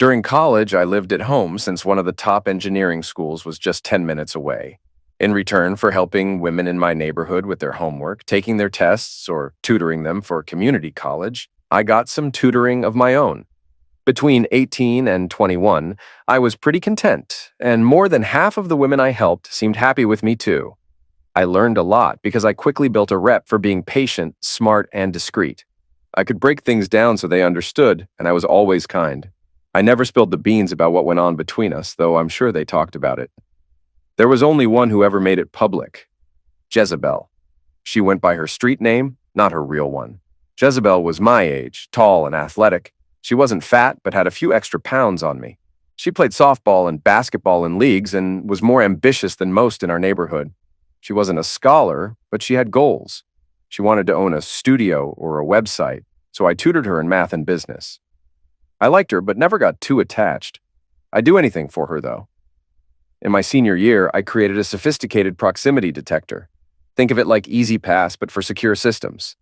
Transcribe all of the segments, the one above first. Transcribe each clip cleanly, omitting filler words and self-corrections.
During college, I lived at home since one of the top engineering schools was just 10 minutes away. In return for helping women in my neighborhood with their homework, taking their tests, or tutoring them for community college, I got some tutoring of my own. Between 18 and 21, I was pretty content, and more than half of the women I helped seemed happy with me too. I learned a lot because I quickly built a rep for being patient, smart, and discreet. I could break things down so they understood, and I was always kind. I never spilled the beans about what went on between us, though I'm sure they talked about it. There was only one who ever made it public: Jezebel. She went by her street name, not her real one. Jezebel was my age, tall and athletic. She wasn't fat, but had a few extra pounds on me. She played softball and basketball in leagues and was more ambitious than most in our neighborhood. She wasn't a scholar, but she had goals. She wanted to own a studio or a website, so I tutored her in math and business. I liked her, but never got too attached. I'd do anything for her, though. In my senior year, I created a sophisticated proximity detector. Think of it like EasyPass, but for secure systems.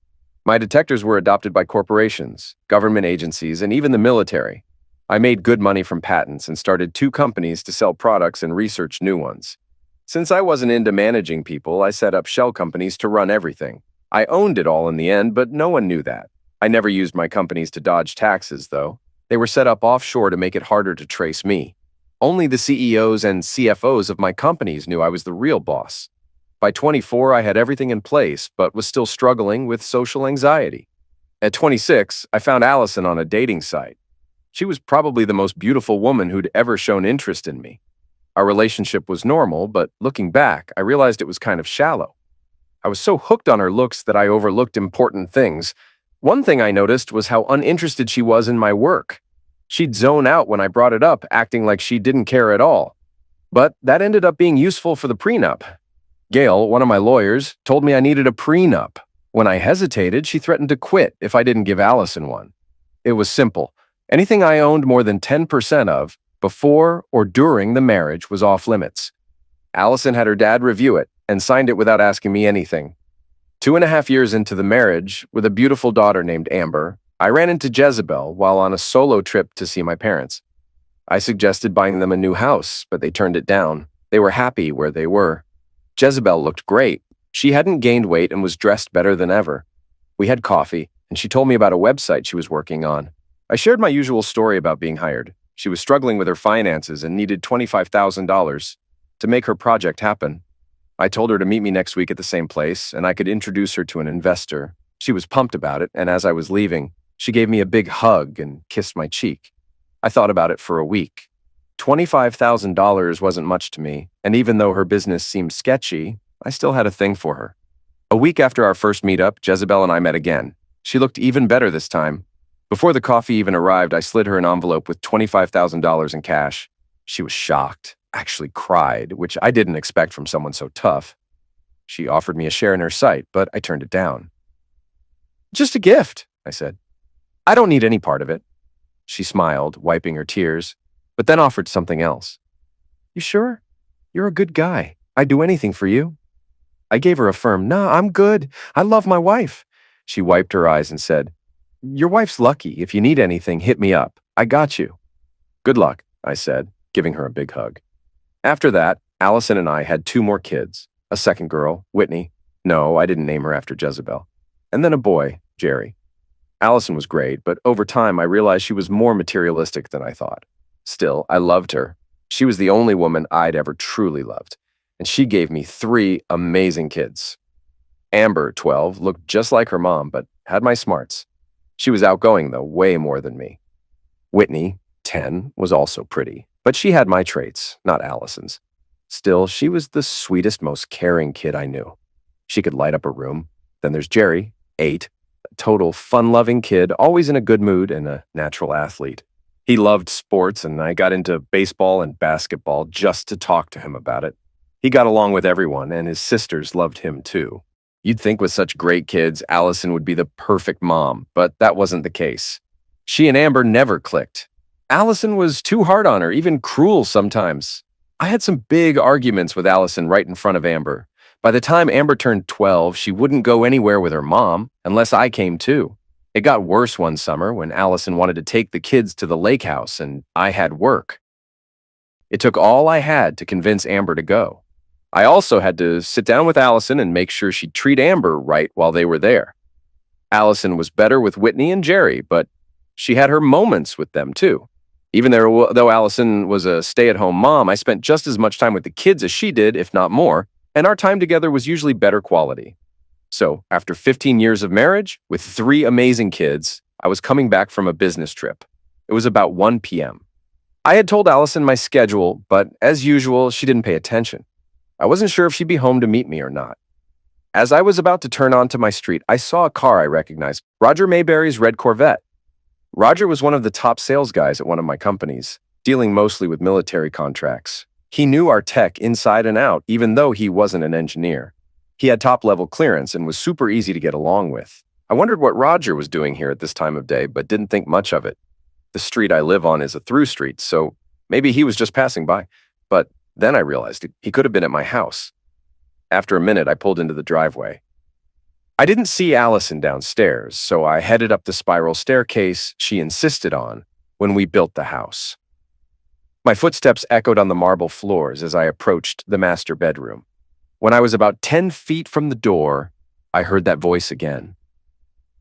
My detectors were adopted by corporations, government agencies, and even the military. I made good money from patents and started 2 companies to sell products and research new ones. Since I wasn't into managing people, I set up shell companies to run everything. I owned it all in the end, but no one knew that. I never used my companies to dodge taxes, though. They were set up offshore to make it harder to trace me. Only the CEOs and CFOs of my companies knew I was the real boss. By 24, I had everything in place, but was still struggling with social anxiety. At 26, I found Allison on a dating site. She was probably the most beautiful woman who'd ever shown interest in me. Our relationship was normal, but looking back, I realized it was kind of shallow. I was so hooked on her looks that I overlooked important things. One thing I noticed was how uninterested she was in my work. She'd zone out when I brought it up, acting like she didn't care at all. But that ended up being useful for the prenup. Gail, one of my lawyers, told me I needed a prenup. When I hesitated, she threatened to quit if I didn't give Allison one. It was simple. Anything I owned more than 10% of, before or during the marriage, was off limits. Allison had her dad review it and signed it without asking me anything. 2.5 years into the marriage, with a beautiful daughter named Amber, I ran into Jezebel while on a solo trip to see my parents. I suggested buying them a new house, but they turned it down. They were happy where they were. Jezebel looked great. She hadn't gained weight and was dressed better than ever. We had coffee, and she told me about a website she was working on. I shared my usual story about being hired. She was struggling with her finances and needed $25,000 to make her project happen. I told her to meet me next week at the same place, and I could introduce her to an investor. She was pumped about it, and as I was leaving, she gave me a big hug and kissed my cheek. I thought about it for a week. $25,000 wasn't much to me, and even though her business seemed sketchy, I still had a thing for her. A week after our first meetup, Jezebel and I met again. She looked even better this time. Before the coffee even arrived, I slid her an envelope with $25,000 in cash. She was shocked, actually cried, which I didn't expect from someone so tough. She offered me a share in her site, but I turned it down. "Just a gift," I said. "I don't need any part of it." She smiled, wiping her tears, but then offered something else. "You sure? You're a good guy. I'd do anything for you." I gave her a firm, "Nah, I'm good. I love my wife." She wiped her eyes and said, "Your wife's lucky. If you need anything, hit me up. I got you." "Good luck," I said, giving her a big hug. After that, Allison and I had 2 more kids, a second girl, Whitney. No, I didn't name her after Jezebel. And then a boy, Jerry. Allison was great, but over time I realized she was more materialistic than I thought. Still, I loved her. She was the only woman I'd ever truly loved, and she gave me 3 amazing kids. Amber, 12, looked just like her mom, but had my smarts. She was outgoing, though, way more than me. Whitney, 10, was also pretty, but she had my traits, not Allison's. Still, she was the sweetest, most caring kid I knew. She could light up a room. Then there's Jerry, 8, a total fun-loving kid, always in a good mood and a natural athlete. He loved sports, and I got into baseball and basketball just to talk to him about it. He got along with everyone, and his sisters loved him too. You'd think with such great kids, Allison would be the perfect mom, but that wasn't the case. She and Amber never clicked. Allison was too hard on her, even cruel sometimes. I had some big arguments with Allison right in front of Amber. By the time Amber turned 12, she wouldn't go anywhere with her mom, unless I came too. It got worse one summer when Allison wanted to take the kids to the lake house and I had work. It took all I had to convince Amber to go. I also had to sit down with Allison and make sure she'd treat Amber right while they were there. Allison was better with Whitney and Jerry, but she had her moments with them too. Even though Allison was a stay-at-home mom, I spent just as much time with the kids as she did, if not more, and our time together was usually better quality. So, after 15 years of marriage, with 3 amazing kids, I was coming back from a business trip. It was about 1 p.m. I had told Allison my schedule, but as usual, she didn't pay attention. I wasn't sure if she'd be home to meet me or not. As I was about to turn onto my street, I saw a car I recognized, Roger Mayberry's red Corvette. Roger was one of the top sales guys at one of my companies, dealing mostly with military contracts. He knew our tech inside and out, even though he wasn't an engineer. He had top-level clearance and was super easy to get along with. I wondered what Roger was doing here at this time of day, but didn't think much of it. The street I live on is a through street, so maybe he was just passing by. But then I realized he could have been at my house. After a minute, I pulled into the driveway. I didn't see Allison downstairs, so I headed up the spiral staircase she insisted on when we built the house. My footsteps echoed on the marble floors as I approached the master bedroom. When I was about 10 feet from the door, I heard that voice again.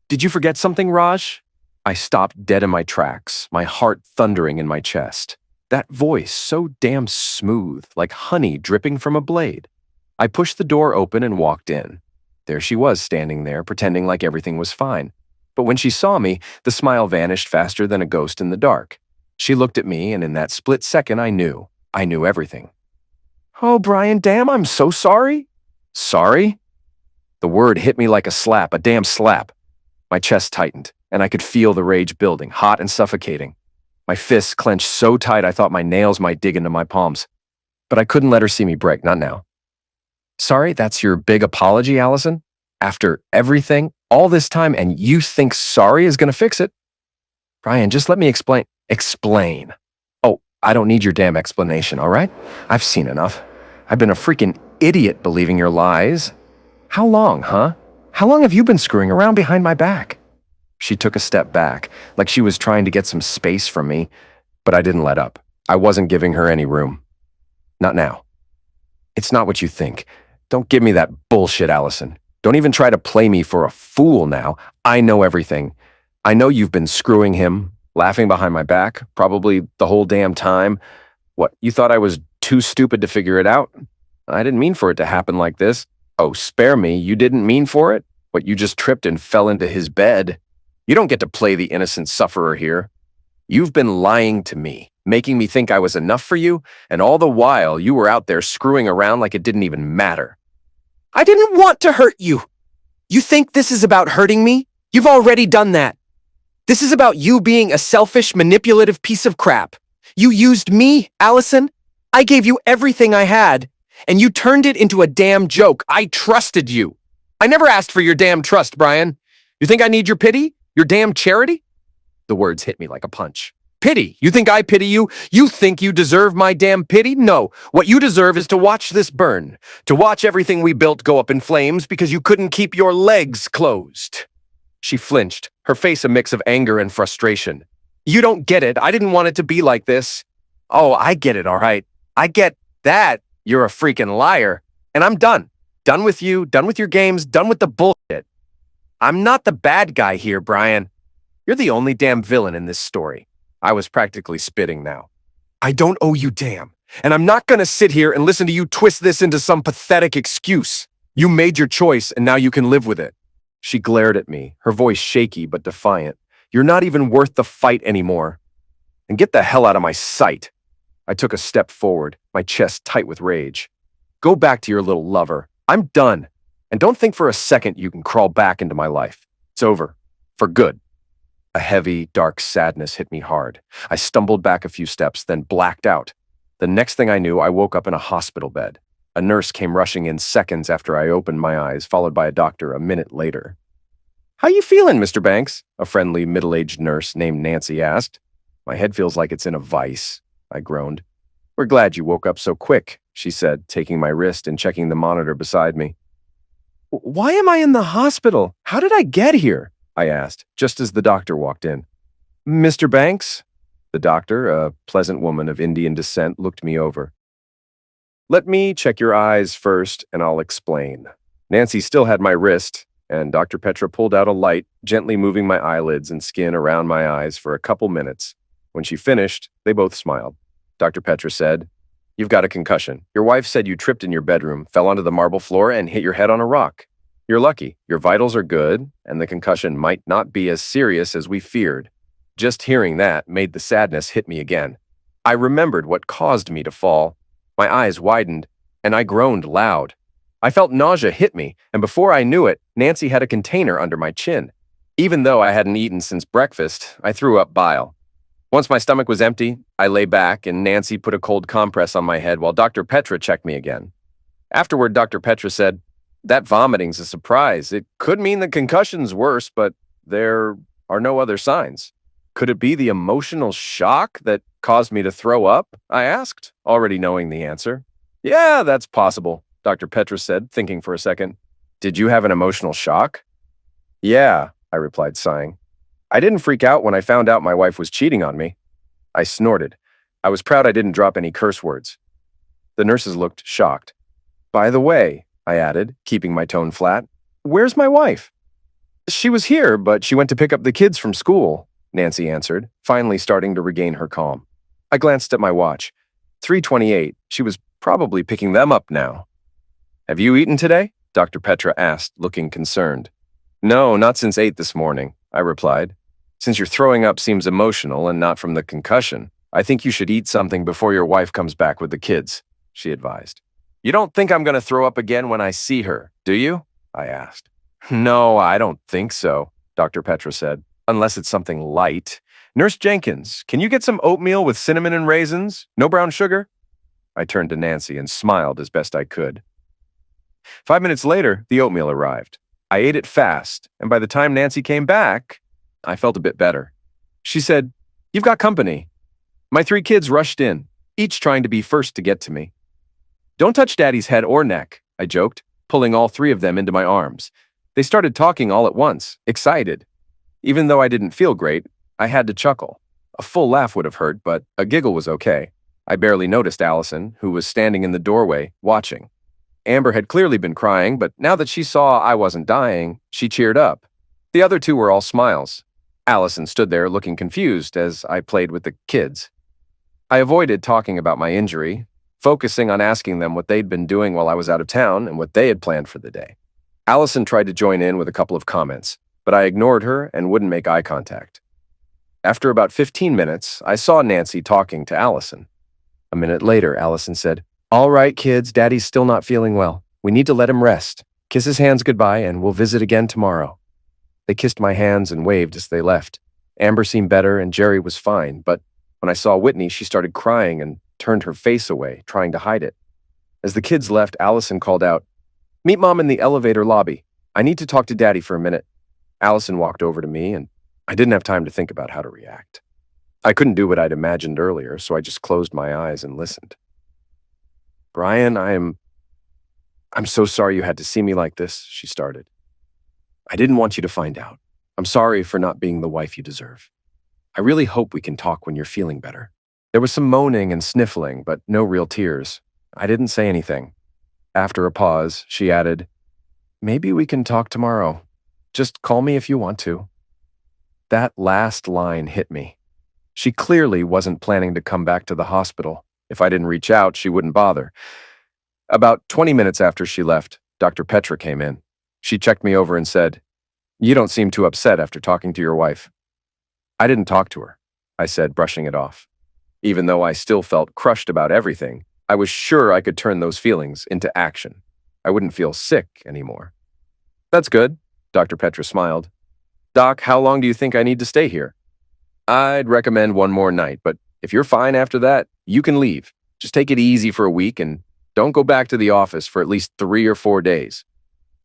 "Did you forget something, Raj?" I stopped dead in my tracks, my heart thundering in my chest. That voice so damn smooth, like honey dripping from a blade. I pushed the door open and walked in. There she was standing there, pretending like everything was fine. But when she saw me, the smile vanished faster than a ghost in the dark. She looked at me, and in that split second, I knew everything. "Oh, Brian, damn, I'm so sorry." "Sorry?" The word hit me like a slap, a damn slap. My chest tightened, and I could feel the rage building, hot and suffocating. My fists clenched so tight I thought my nails might dig into my palms. But I couldn't let her see me break, not now. "Sorry, that's your big apology, Allison? After everything, all this time, and you think sorry is gonna fix it?" "Brian, just let me explain." "Explain." "Oh, I don't need your damn explanation, all right? I've seen enough. I've been a freaking idiot believing your lies. How long, huh? How long have you been screwing around behind my back?" She took a step back, like she was trying to get some space from me, but I didn't let up. I wasn't giving her any room. "Not now." "It's not what you think. Don't give me that bullshit, Allison. Don't even try to play me for a fool now. I know everything. I know you've been screwing him, laughing behind my back, probably the whole damn time. What, you thought I was too stupid to figure it out? I didn't mean for it to happen like this." "Oh, spare me. You didn't mean for it? What, you just tripped and fell into his bed? You don't get to play the innocent sufferer here. You've been lying to me, making me think I was enough for you, and all the while you were out there screwing around like it didn't even matter." "I didn't want to hurt you. You think this is about hurting me? You've already done that. This is about you being a selfish, manipulative piece of crap. You used me, Allison. I gave you everything I had, and you turned it into a damn joke. I trusted you. I never asked for your damn trust, Brian. You think I need your pity? Your damn charity?" The words hit me like a punch. "Pity? You think I pity you? You think you deserve my damn pity? No. What you deserve is to watch this burn, to watch everything we built go up in flames because you couldn't keep your legs closed." She flinched, her face a mix of anger and frustration. "You don't get it. I didn't want it to be like this." "Oh, I get it, all right. I get that. You're a freaking liar. And I'm done. Done with you, done with your games, done with the bullshit. I'm not the bad guy here, Brian. You're the only damn villain in this story." I was practically spitting now. "I don't owe you damn, and I'm not gonna sit here and listen to you twist this into some pathetic excuse. You made your choice, and now you can live with it." She glared at me, her voice shaky but defiant. "You're not even worth the fight anymore. And get the hell out of my sight." I took a step forward, my chest tight with rage. "Go back to your little lover. I'm done. And don't think for a second you can crawl back into my life. It's over. For good." A heavy, dark sadness hit me hard. I stumbled back a few steps, then blacked out. The next thing I knew, I woke up in a hospital bed. A nurse came rushing in seconds after I opened my eyes, followed by a doctor a minute later. "How you feeling, Mr. Banks?" a friendly, middle-aged nurse named Nancy asked. "My head feels like it's in a vice," I groaned. "We're glad you woke up so quick," she said, taking my wrist and checking the monitor beside me. "Why am I in the hospital? How did I get here?" I asked, just as the doctor walked in. Mr. Banks? The doctor, a pleasant woman of Indian descent, looked me over. Let me check your eyes first, and I'll explain. Nancy still had my wrist, and Dr. Petra pulled out a light, gently moving my eyelids and skin around my eyes for a couple minutes. When she finished, they both smiled. Dr. Petra said, You've got a concussion. Your wife said you tripped in your bedroom, fell onto the marble floor, and hit your head on a rock. You're lucky. Your vitals are good, and the concussion might not be as serious as we feared. Just hearing that made the sadness hit me again. I remembered what caused me to fall. My eyes widened, and I groaned loud. I felt nausea hit me, and before I knew it, Nancy had a container under my chin. Even though I hadn't eaten since breakfast, I threw up bile. Once my stomach was empty, I lay back, and Nancy put a cold compress on my head while Dr. Petra checked me again. Afterward, Dr. Petra said, That vomiting's a surprise. It could mean the concussion's worse, but there are no other signs. Could it be the emotional shock that caused me to throw up? I asked, already knowing the answer. Yeah, that's possible, Dr. Petra said, thinking for a second. Did you have an emotional shock? Yeah, I replied, sighing. I didn't freak out when I found out my wife was cheating on me. I snorted. I was proud I didn't drop any curse words. The nurses looked shocked. By the way, I added, keeping my tone flat, where's my wife? She was here, but she went to pick up the kids from school, Nancy answered, finally starting to regain her calm. I glanced at my watch. 3:28. She was probably picking them up now. Have you eaten today? Dr. Petra asked, looking concerned. No, not since 8 this morning, I replied. Since your throwing up seems emotional and not from the concussion, I think you should eat something before your wife comes back with the kids, she advised. You don't think I'm going to throw up again when I see her, do you? I asked. No, I don't think so, Dr. Petra said, unless it's something light. Nurse Jenkins, can you get some oatmeal with cinnamon and raisins? No brown sugar? I turned to Nancy and smiled as best I could. 5 minutes later, the oatmeal arrived. I ate it fast, and by the time Nancy came back, I felt a bit better. She said, You've got company. My 3 kids rushed in, each trying to be first to get to me. Don't touch Daddy's head or neck, I joked, pulling all 3 of them into my arms. They started talking all at once, excited. Even though I didn't feel great, I had to chuckle. A full laugh would have hurt, but a giggle was okay. I barely noticed Allison, who was standing in the doorway, watching. Amber had clearly been crying, but now that she saw I wasn't dying, she cheered up. The other 2 were all smiles. Allison stood there looking confused as I played with the kids. I avoided talking about my injury, focusing on asking them what they'd been doing while I was out of town and what they had planned for the day. Allison tried to join in with a couple of comments, but I ignored her and wouldn't make eye contact. After about 15 minutes, I saw Nancy talking to Allison. A minute later, Allison said, All right, kids, Daddy's still not feeling well. We need to let him rest. Kiss his hands goodbye, and we'll visit again tomorrow. They kissed my hands and waved as they left. Amber seemed better, and Jerry was fine, but when I saw Whitney, she started crying and turned her face away, trying to hide it. As the kids left, Allison called out, Meet Mom in the elevator lobby. I need to talk to Daddy for a minute. Allison walked over to me, and I didn't have time to think about how to react. I couldn't do what I'd imagined earlier, so I just closed my eyes and listened. Brian, I'm so sorry you had to see me like this, she started. I didn't want you to find out. I'm sorry for not being the wife you deserve. I really hope we can talk when you're feeling better. There was some moaning and sniffling, but no real tears. I didn't say anything. After a pause, she added, Maybe we can talk tomorrow. Just call me if you want to. That last line hit me. She clearly wasn't planning to come back to the hospital. If I didn't reach out, she wouldn't bother. About 20 minutes after she left, Dr. Petra came in. She checked me over and said, You don't seem too upset after talking to your wife. I didn't talk to her, I said, brushing it off. Even though I still felt crushed about everything, I was sure I could turn those feelings into action. I wouldn't feel sick anymore. That's good, Dr. Petra smiled. Doc, how long do you think I need to stay here? I'd recommend 1 more night, but if you're fine after that, you can leave. Just take it easy for a week and don't go back to the office for at least 3 or 4 days.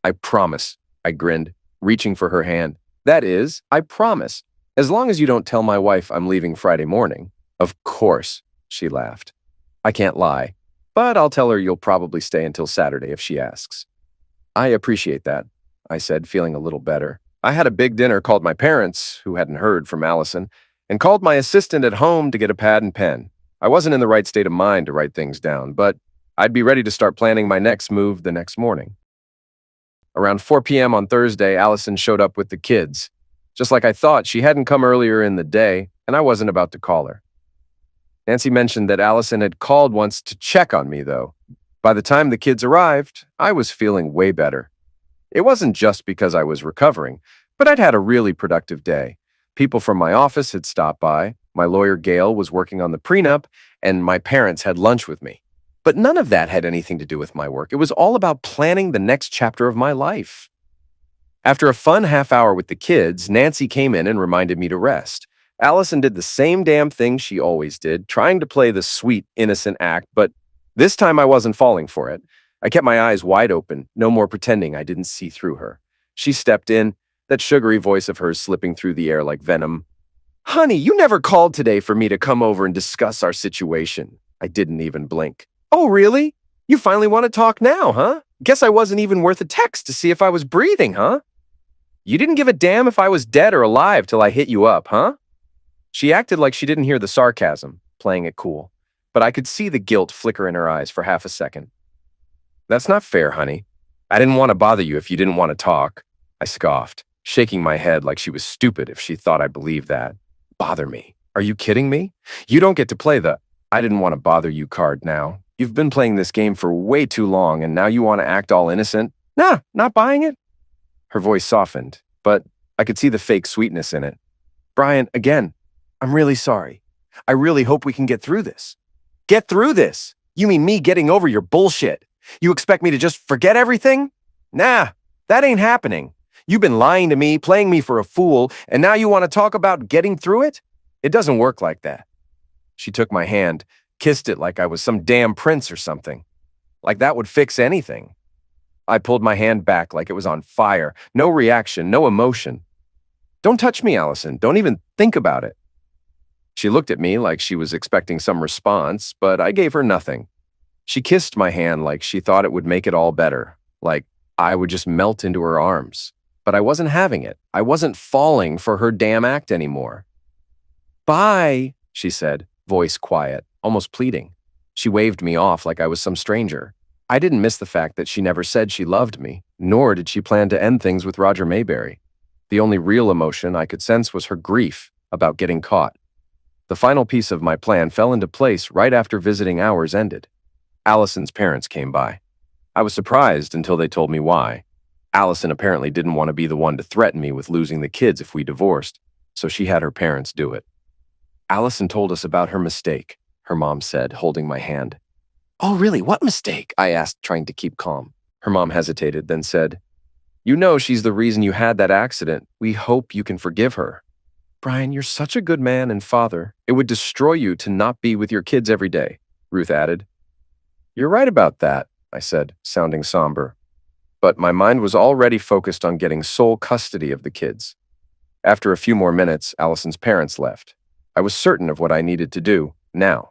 I promise, I grinned, reaching for her hand. That is, I promise, as long as you don't tell my wife I'm leaving Friday morning. Of course, she laughed. I can't lie, but I'll tell her you'll probably stay until Saturday if she asks. I appreciate that, I said, feeling a little better. I had a big dinner, called my parents, who hadn't heard from Allison, and called my assistant at home to get a pad and pen. I wasn't in the right state of mind to write things down, but I'd be ready to start planning my next move the next morning. Around 4 p.m. on Thursday, Allison showed up with the kids. Just like I thought, she hadn't come earlier in the day, and I wasn't about to call her. Nancy mentioned that Allison had called once to check on me, though. By the time the kids arrived, I was feeling way better. It wasn't just because I was recovering, but I'd had a really productive day. People from my office had stopped by, my lawyer Gail was working on the prenup, and my parents had lunch with me. But none of that had anything to do with my work. It was all about planning the next chapter of my life. After a fun half hour with the kids, Nancy came in and reminded me to rest. Allison did the same damn thing she always did, trying to play the sweet, innocent act, but this time I wasn't falling for it. I kept my eyes wide open, no more pretending I didn't see through her. She stepped in, that sugary voice of hers slipping through the air like venom. "Honey, you never called today for me to come over and discuss our situation." I didn't even blink. "Oh, really? You finally want to talk now, huh? Guess I wasn't even worth a text to see if I was breathing, huh? You didn't give a damn if I was dead or alive till I hit you up, huh?" She acted like she didn't hear the sarcasm, playing it cool, but I could see the guilt flicker in her eyes for half a second. "That's not fair, honey. I didn't want to bother you if you didn't want to talk." I scoffed, shaking my head like she was stupid if she thought I believed that. Bother me? Are you kidding me? You don't get to play the "I didn't want to bother you" card now. You've been playing this game for way too long, and now you want to act all innocent? Nah, not buying it. Her voice softened, but I could see the fake sweetness in it. "Brian, again, I'm really sorry. I really hope we can get through this." Get through this? You mean me getting over your bullshit? You expect me to just forget everything? Nah, that ain't happening. You've been lying to me, playing me for a fool, and now you want to talk about getting through it? It doesn't work like that. She took my hand, kissed it like I was some damn prince or something. Like that would fix anything. I pulled my hand back like it was on fire. No reaction, no emotion. "Don't touch me, Allison. Don't even think about it." She looked at me like she was expecting some response, but I gave her nothing. She kissed my hand like she thought it would make it all better, like I would just melt into her arms. But I wasn't having it. I wasn't falling for her damn act anymore. "Bye," she said, voice quiet, almost pleading. She waved me off like I was some stranger. I didn't miss the fact that she never said she loved me, nor did she plan to end things with Roger Mayberry. The only real emotion I could sense was her grief about getting caught. The final piece of my plan fell into place right after visiting hours ended. Allison's parents came by. I was surprised until they told me why. Allison apparently didn't want to be the one to threaten me with losing the kids if we divorced, so she had her parents do it. "Allison told us about her mistake," her mom said, holding my hand. "Oh, really? What mistake?" I asked, trying to keep calm. Her mom hesitated, then said, "You know she's the reason you had that accident. We hope you can forgive her." "Brian, you're such a good man and father. It would destroy you to not be with your kids every day," Ruth added. "You're right about that," I said, sounding somber. But my mind was already focused on getting sole custody of the kids. After a few more minutes, Allison's parents left. I was certain of what I needed to do, now.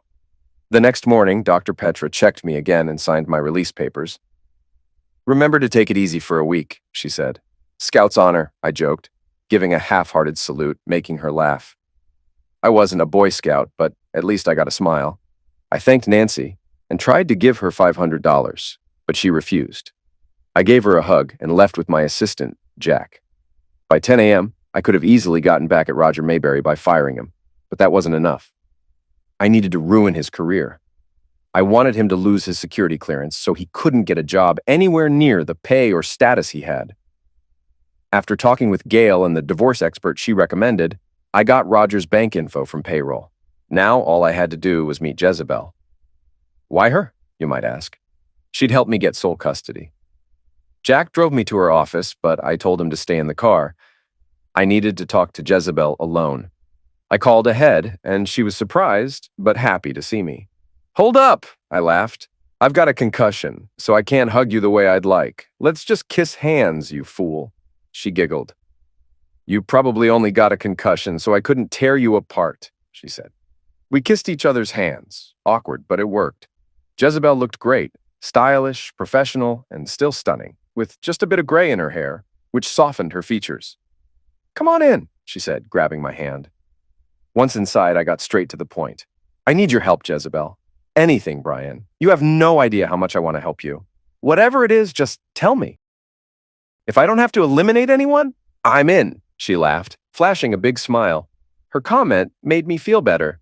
The next morning, Dr. Petra checked me again and signed my release papers. "Remember to take it easy for a week," she said. "Scout's honor," I joked, giving a half-hearted salute, making her laugh. I wasn't a Boy Scout, but at least I got a smile. I thanked Nancy and tried to give her $500, but she refused. I gave her a hug and left with my assistant, Jack. By 10 a.m., I could have easily gotten back at Roger Mayberry by firing him, but that wasn't enough. I needed to ruin his career. I wanted him to lose his security clearance so he couldn't get a job anywhere near the pay or status he had. After talking with Gail and the divorce expert she recommended, I got Roger's bank info from payroll. Now all I had to do was meet Jezebel. Why her, you might ask? She'd help me get sole custody. Jack drove me to her office, but I told him to stay in the car. I needed to talk to Jezebel alone. I called ahead, and she was surprised, but happy to see me. "Hold up," I laughed. "I've got a concussion, so I can't hug you the way I'd like. Let's just kiss hands, you fool." She giggled. "You probably only got a concussion, so I couldn't tear you apart," she said. We kissed each other's hands. Awkward, but it worked. Jezebel looked great, stylish, professional, and still stunning, with just a bit of gray in her hair, which softened her features. Come on in, she said, grabbing my hand. Once inside, I got straight to the point. I need your help, Jezebel. Anything, Brian. You have no idea how much I want to help you. Whatever it is, just tell me. If I don't have to eliminate anyone, I'm in, she laughed, flashing a big smile. Her comment made me feel better.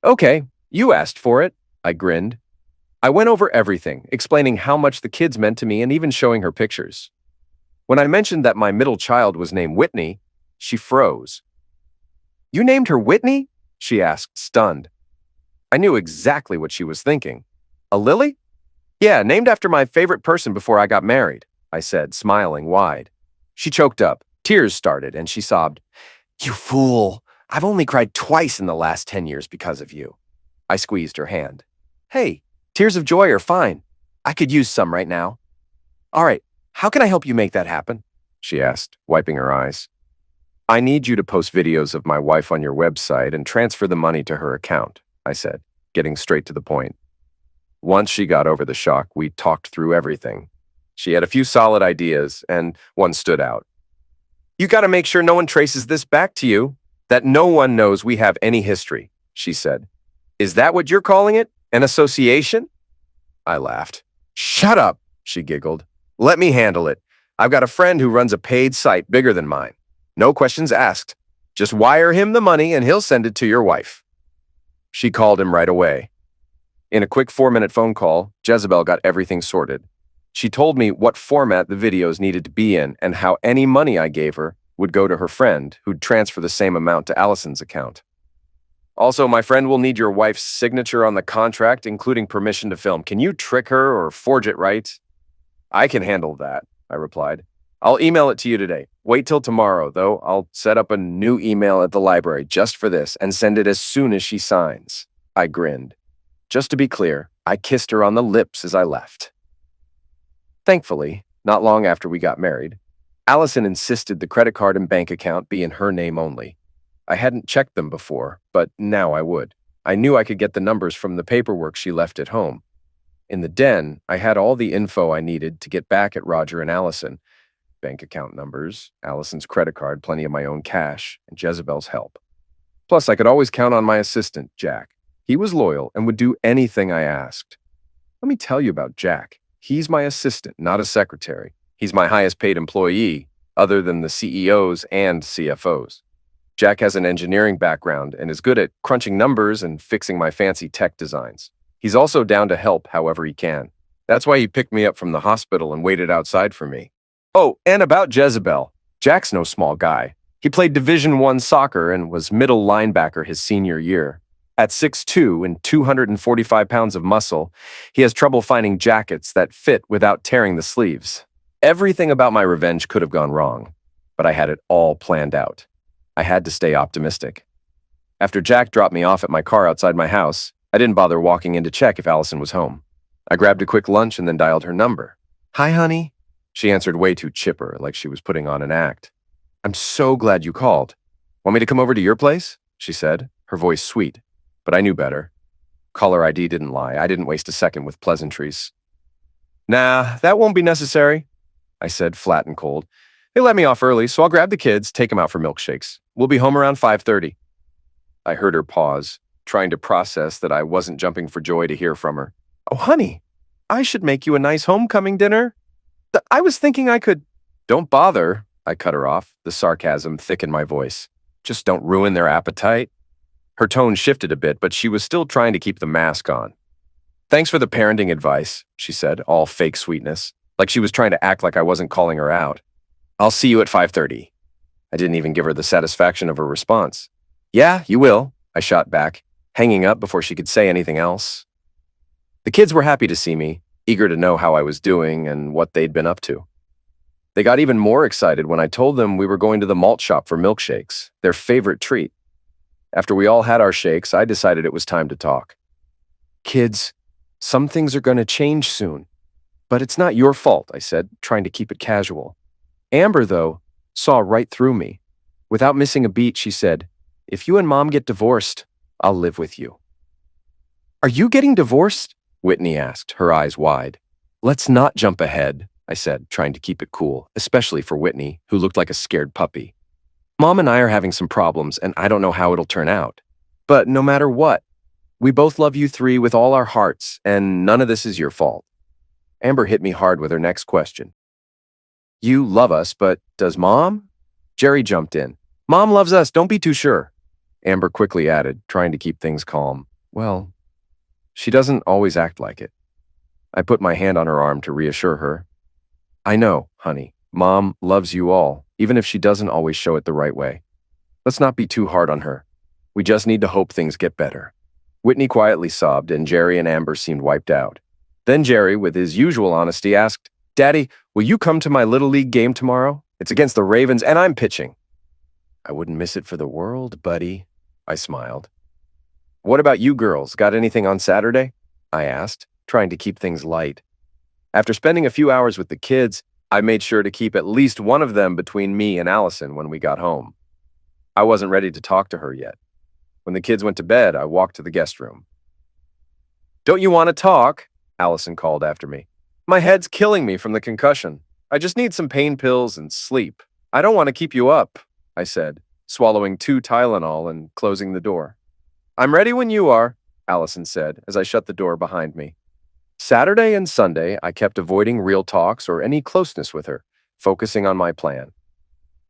Okay, you asked for it, I grinned. I went over everything, explaining how much the kids meant to me and even showing her pictures. When I mentioned that my middle child was named Whitney, she froze. You named her Whitney? She asked, stunned. I knew exactly what she was thinking. A lily? Yeah, named after my favorite person before I got married, I said, smiling wide. She choked up, tears started, and she sobbed. You fool! I've only cried twice in the last 10 years because of you. I squeezed her hand. Hey, tears of joy are fine. I could use some right now. All right, how can I help you make that happen? She asked, wiping her eyes. I need you to post videos of my wife on your website and transfer the money to her account, I said, getting straight to the point. Once she got over the shock, we talked through everything. She had a few solid ideas, and one stood out. You got to make sure no one traces this back to you, that no one knows we have any history, she said. Is that what you're calling it? An association? I laughed. Shut up, she giggled. Let me handle it. I've got a friend who runs a paid site bigger than mine. No questions asked. Just wire him the money and he'll send it to your wife. She called him right away. In a quick 4-minute phone call, Jezebel got everything sorted. She told me what format the videos needed to be in and how any money I gave her would go to her friend, who'd transfer the same amount to Allison's account. Also, my friend will need your wife's signature on the contract, including permission to film. Can you trick her or forge it right? I can handle that, I replied. I'll email it to you today. Wait till tomorrow, though. I'll set up a new email at the library just for this and send it as soon as she signs. I grinned. Just to be clear, I kissed her on the lips as I left. Thankfully, not long after we got married, Allison insisted the credit card and bank account be in her name only. I hadn't checked them before, but now I would. I knew I could get the numbers from the paperwork she left at home. In the den, I had all the info I needed to get back at Roger and Allison. Bank account numbers, Allison's credit card, plenty of my own cash, and Jezebel's help. Plus, I could always count on my assistant, Jack. He was loyal and would do anything I asked. Let me tell you about Jack. He's my assistant, not a secretary. He's my highest paid employee, other than the CEOs and CFOs. Jack has an engineering background and is good at crunching numbers and fixing my fancy tech designs. He's also down to help however he can. That's why he picked me up from the hospital and waited outside for me. Oh, and about Jezebel. Jack's no small guy. He played Division I soccer and was middle linebacker his senior year. At 6'2" and 245 pounds of muscle, he has trouble finding jackets that fit without tearing the sleeves. Everything about my revenge could have gone wrong, but I had it all planned out. I had to stay optimistic. After Jack dropped me off at my car outside my house, I didn't bother walking in to check if Allison was home. I grabbed a quick lunch and then dialed her number. Hi, honey. She answered way too chipper, like she was putting on an act. I'm so glad you called. Want me to come over to your place? She said, her voice sweet. But I knew better. Caller ID didn't lie. I didn't waste a second with pleasantries. Nah, that won't be necessary, I said, flat and cold. They let me off early, so I'll grab the kids, take them out for milkshakes. We'll be home around 5:30. I heard her pause, trying to process that I wasn't jumping for joy to hear from her. Oh, honey, I should make you a nice homecoming dinner. I was thinking I could... Don't bother, I cut her off, the sarcasm thick in my voice. Just don't ruin their appetite. Her tone shifted a bit, but she was still trying to keep the mask on. Thanks for the parenting advice, she said, all fake sweetness, like she was trying to act like I wasn't calling her out. I'll see you at 5:30. I didn't even give her the satisfaction of a response. Yeah, you will, I shot back, hanging up before she could say anything else. The kids were happy to see me, eager to know how I was doing and what they'd been up to. They got even more excited when I told them we were going to the malt shop for milkshakes, their favorite treat. After we all had our shakes, I decided it was time to talk. Kids, some things are going to change soon. But it's not your fault, I said, trying to keep it casual. Amber, though, saw right through me. Without missing a beat, she said, if you and Mom get divorced, I'll live with you. Are you getting divorced? Whitney asked, her eyes wide. Let's not jump ahead, I said, trying to keep it cool, especially for Whitney, who looked like a scared puppy. Mom and I are having some problems, and I don't know how it'll turn out. But no matter what, we both love you three with all our hearts, and none of this is your fault. Amber hit me hard with her next question. You love us, but does Mom? Jerry jumped in. Mom loves us, don't be too sure. Amber quickly added, trying to keep things calm. Well, she doesn't always act like it. I put my hand on her arm to reassure her. I know, honey. Mom loves you all, even if she doesn't always show it the right way. Let's not be too hard on her. We just need to hope things get better. Whitney quietly sobbed, and Jerry and Amber seemed wiped out. Then Jerry, with his usual honesty, asked, Daddy, will you come to my Little League game tomorrow? It's against the Ravens, and I'm pitching. I wouldn't miss it for the world, buddy. I smiled. What about you girls? Got anything on Saturday? I asked, trying to keep things light. After spending a few hours with the kids, I made sure to keep at least one of them between me and Allison when we got home. I wasn't ready to talk to her yet. When the kids went to bed, I walked to the guest room. Don't you want to talk? Allison called after me. My head's killing me from the concussion. I just need some pain pills and sleep. I don't want to keep you up, I said, swallowing 2 Tylenol and closing the door. I'm ready when you are, Allison said as I shut the door behind me. Saturday and Sunday, I kept avoiding real talks or any closeness with her, focusing on my plan.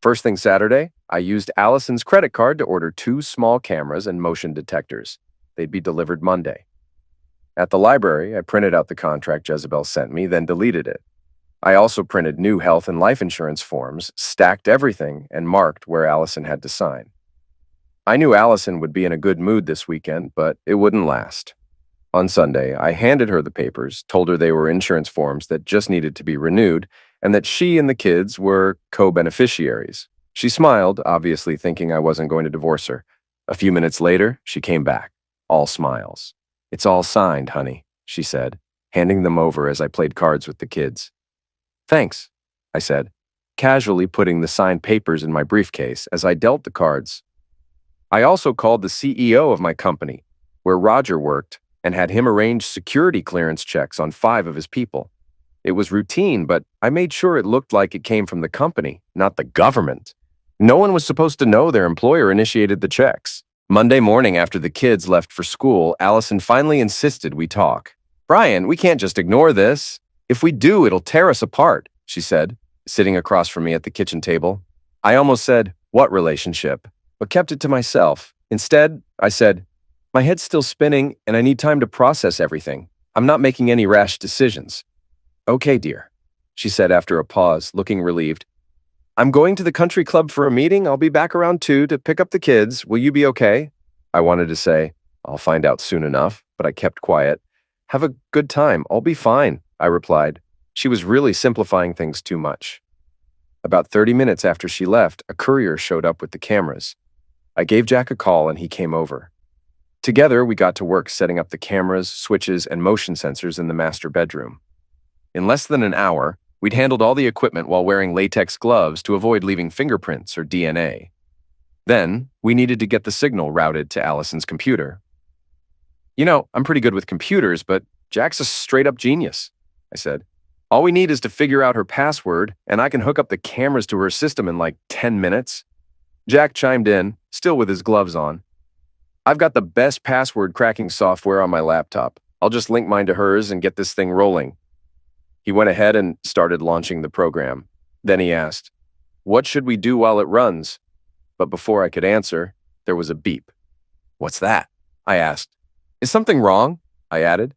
First thing Saturday, I used Allison's credit card to order 2 small cameras and motion detectors. They'd be delivered Monday. At the library, I printed out the contract Jezebel sent me, then deleted it. I also printed new health and life insurance forms, stacked everything, and marked where Allison had to sign. I knew Allison would be in a good mood this weekend, but it wouldn't last. On Sunday, I handed her the papers, told her they were insurance forms that just needed to be renewed, and that she and the kids were co-beneficiaries. She smiled, obviously thinking I wasn't going to divorce her. A few minutes later, she came back, all smiles. It's all signed, honey, she said, handing them over as I played cards with the kids. Thanks, I said, casually putting the signed papers in my briefcase as I dealt the cards. I also called the CEO of my company, where Roger worked, and had him arrange security clearance checks on 5 of his people. It was routine, but I made sure it looked like it came from the company, not the government. No one was supposed to know their employer initiated the checks. Monday morning after the kids left for school, Allison finally insisted we talk. Brian, we can't just ignore this. If we do, it'll tear us apart, she said, sitting across from me at the kitchen table. I almost said, what relationship? But kept it to myself. Instead, I said, my head's still spinning, and I need time to process everything. I'm not making any rash decisions. Okay, dear, she said after a pause, looking relieved. I'm going to the country club for a meeting. I'll be back around 2 to pick up the kids. Will you be okay? I wanted to say, I'll find out soon enough, but I kept quiet. Have a good time. I'll be fine, I replied. She was really simplifying things too much. About 30 minutes after she left, a courier showed up with the cameras. I gave Jack a call, and he came over. Together, we got to work setting up the cameras, switches, and motion sensors in the master bedroom. In less than an hour, we'd handled all the equipment while wearing latex gloves to avoid leaving fingerprints or DNA. Then, we needed to get the signal routed to Allison's computer. You know, I'm pretty good with computers, but Jack's a straight-up genius, I said. All we need is to figure out her password, and I can hook up the cameras to her system in like 10 minutes. Jack chimed in, still with his gloves on. I've got the best password cracking software on my laptop. I'll just link mine to hers and get this thing rolling. He went ahead and started launching the program. Then he asked, what should we do while it runs? But before I could answer, there was a beep. What's that? I asked. Is something wrong? I added.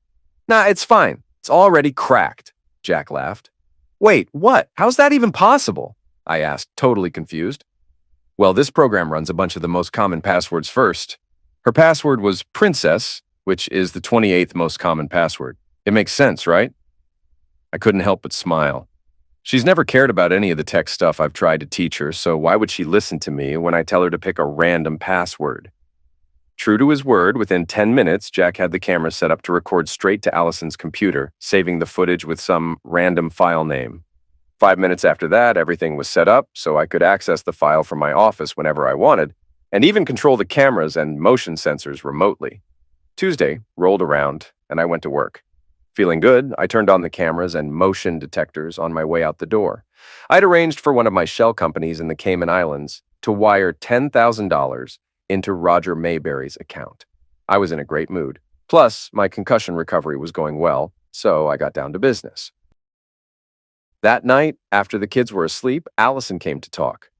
Nah, it's fine. It's already cracked, Jack laughed. Wait, what? How's that even possible? I asked, totally confused. Well, this program runs a bunch of the most common passwords first. Her password was Princess, which is the 28th most common password. It makes sense, right? I couldn't help but smile. She's never cared about any of the tech stuff I've tried to teach her, so why would she listen to me when I tell her to pick a random password? True to his word, within 10 minutes, Jack had the camera set up to record straight to Allison's computer, saving the footage with some random file name. 5 minutes after that, everything was set up so I could access the file from my office whenever I wanted, and even control the cameras and motion sensors remotely. Tuesday rolled around, and I went to work. Feeling good, I turned on the cameras and motion detectors on my way out the door. I'd arranged for one of my shell companies in the Cayman Islands, to wire $10,000 into Roger Mayberry's account. I was in a great mood. Plus, my concussion recovery was going well, so I got down to business. That night, after the kids were asleep, Allison came to talk.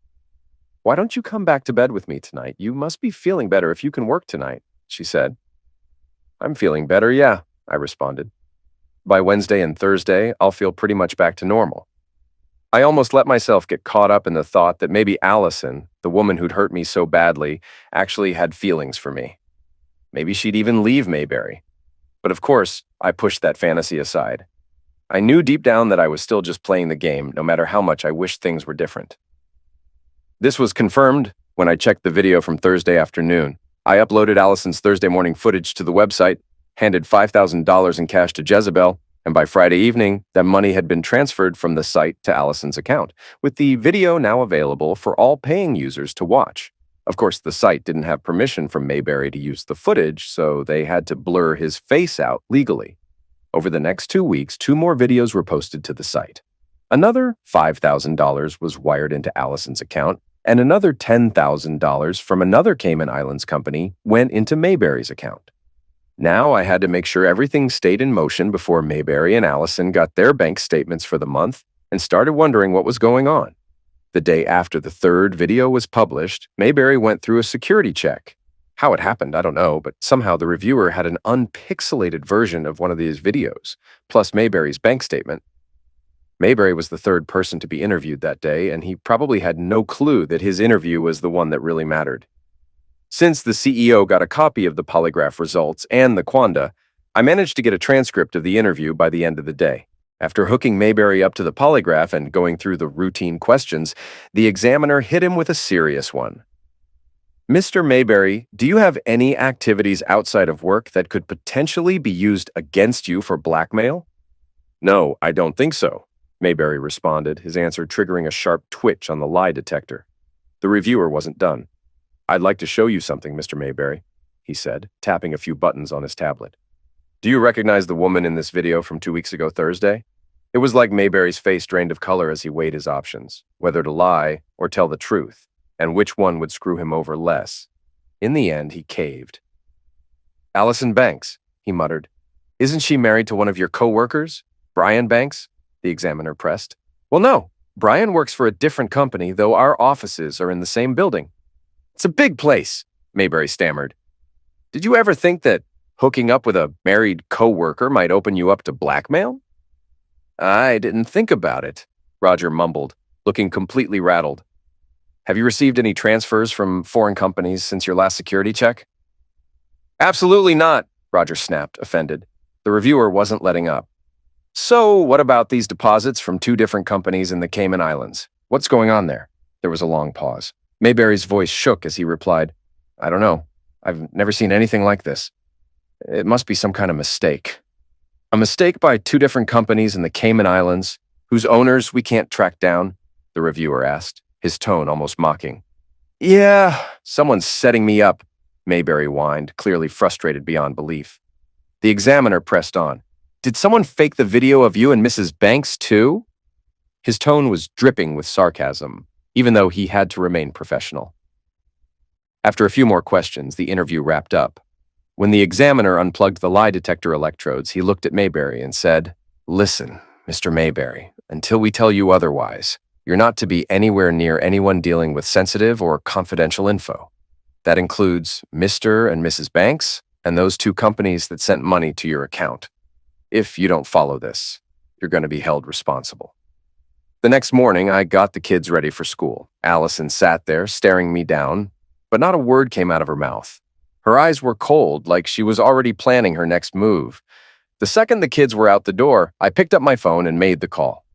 "Why don't you come back to bed with me tonight? You must be feeling better if you can work tonight," she said. "I'm feeling better, yeah," I responded. "By Wednesday and Thursday, I'll feel pretty much back to normal." I almost let myself get caught up in the thought that maybe Allison, the woman who'd hurt me so badly, actually had feelings for me. Maybe she'd even leave Mayberry. But of course, I pushed that fantasy aside. I knew deep down that I was still just playing the game, no matter how much I wished things were different. This was confirmed when I checked the video from Thursday afternoon. I uploaded Allison's Thursday morning footage to the website, handed $5,000 in cash to Jezebel, and by Friday evening, that money had been transferred from the site to Allison's account, with the video now available for all paying users to watch. Of course, the site didn't have permission from Mayberry to use the footage, so they had to blur his face out legally. Over the next 2 weeks, 2 more videos were posted to the site. Another $5,000 was wired into Allison's account, and another $10,000 from another Cayman Islands company went into Mayberry's account. Now I had to make sure everything stayed in motion before Mayberry and Allison got their bank statements for the month and started wondering what was going on. The day after the 3rd video was published, Mayberry went through a security check. How it happened, I don't know, but somehow the reviewer had an unpixelated version of one of these videos, plus Mayberry's bank statement. Mayberry was the 3rd person to be interviewed that day, and he probably had no clue that his interview was the one that really mattered. Since the CEO got a copy of the polygraph results and the quanda, I managed to get a transcript of the interview by the end of the day. After hooking Mayberry up to the polygraph and going through the routine questions, the examiner hit him with a serious one. "Mr. Mayberry, do you have any activities outside of work that could potentially be used against you for blackmail?" "No, I don't think so," Mayberry responded, his answer triggering a sharp twitch on the lie detector. The reviewer wasn't done. "I'd like to show you something, Mr. Mayberry," he said, tapping a few buttons on his tablet. "Do you recognize the woman in this video from 2 weeks ago Thursday?" It was like Mayberry's face drained of color as he weighed his options, whether to lie or tell the truth, and which one would screw him over less. In the end, he caved. "Allison Banks," he muttered. "Isn't she married to one of your co-workers, Brian Banks?" the examiner pressed. "Well, no. Brian works for a different company, though our offices are in the same building." "It's a big place," Mayberry stammered. "Did you ever think that hooking up with a married co-worker might open you up to blackmail?" "I didn't think about it," Roger mumbled, looking completely rattled. "Have you received any transfers from foreign companies since your last security check?" "Absolutely not," Roger snapped, offended. The reviewer wasn't letting up. "So, what about these deposits from 2 different companies in the Cayman Islands? What's going on there?" There was a long pause. Mayberry's voice shook as he replied, "I don't know. I've never seen anything like this. It must be some kind of mistake." "A mistake by 2 different companies in the Cayman Islands, whose owners we can't track down?" the reviewer asked, his tone almost mocking. "Yeah, someone's setting me up," Mayberry whined, clearly frustrated beyond belief. The examiner pressed on. "Did someone fake the video of you and Mrs. Banks, too?" His tone was dripping with sarcasm, even though he had to remain professional. After a few more questions, the interview wrapped up. When the examiner unplugged the lie detector electrodes, he looked at Mayberry and said, "Listen, Mr. Mayberry, until we tell you otherwise, you're not to be anywhere near anyone dealing with sensitive or confidential info. That includes Mr. and Mrs. Banks and those 2 companies that sent money to your account. If you don't follow this, you're going to be held responsible." The next morning, I got the kids ready for school. Allison sat there, staring me down, but not a word came out of her mouth. Her eyes were cold, like she was already planning her next move. The second the kids were out the door, I picked up my phone and made the call.